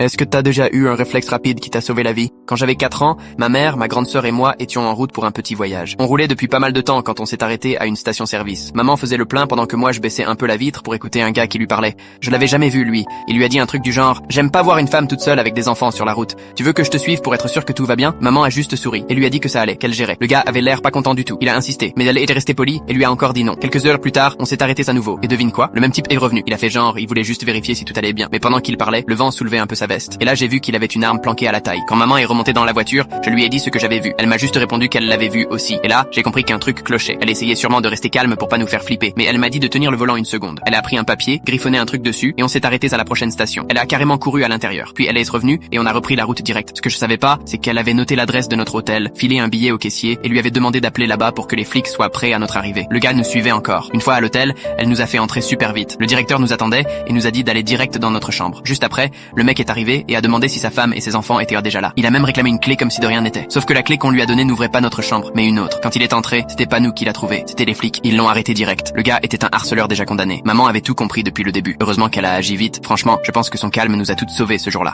Est-ce que t'as déjà eu un réflexe rapide qui t'a sauvé la vie? Quand j'avais 4 ans, ma mère, ma grande sœur et moi étions en route pour un petit voyage. On roulait depuis pas mal de temps quand on s'est arrêté à une station-service. Maman faisait le plein pendant que moi je baissais un peu la vitre pour écouter un gars qui lui parlait. Je l'avais jamais vu, lui. Il lui a dit un truc du genre « J'aime pas voir une femme toute seule avec des enfants sur la route. Tu veux que je te suive pour être sûr que tout va bien ?» Maman a juste souri et lui a dit que ça allait, qu'elle gérait. Le gars avait l'air pas content du tout. Il a insisté, mais elle était restée polie et lui a encore dit non. Quelques heures plus tard, on s'est arrêté à nouveau. Et devine quoi? Le même type est revenu. Il a fait genre, il voulait juste vérifier si tout allait bien. Mais pendant qu'il parlait, le vent soulevait un peu sa veste. Et là, j'ai vu qu'il avait une arme planquée à la taille. Quand maman est remontée dans la voiture, je lui ai dit ce que j'avais vu. Elle m'a juste répondu qu'elle l'avait vu aussi. Et là, j'ai compris qu'un truc clochait. Elle essayait sûrement de rester calme pour pas nous faire flipper. Mais elle m'a dit de tenir le volant une seconde. Elle a pris un papier, griffonné un truc dessus, et on s'est arrêté à la prochaine station. Elle a carrément couru à l'intérieur. Puis elle est revenue, et on a repris la route directe. Ce que je savais pas, c'est qu'elle avait noté l'adresse de notre hôtel, filé un billet au caissier, et lui avait demandé d'appeler là-bas pour que les flics soient prêts à notre arrivée. Le gars nous suivait encore. Une fois à l'hôtel, elle nous a fait entrer super vite. Le directeur nous attendait, et nous a dit d'aller direct dans notre chambre. Juste après, le mec est arrivé, et a demandé si sa femme et ses enfants étaient déjà là. Il a même réclamé une clé comme si de rien n'était. Sauf que la clé qu'on lui a donnée n'ouvrait pas notre chambre, mais une autre. Quand il est entré, c'était pas nous qui l'a trouvé, c'était les flics. Ils l'ont arrêté direct. Le gars était un harceleur déjà condamné. Maman avait tout compris depuis le début. Heureusement qu'elle a agi vite. Franchement, je pense que son calme nous a toutes sauvés ce jour-là.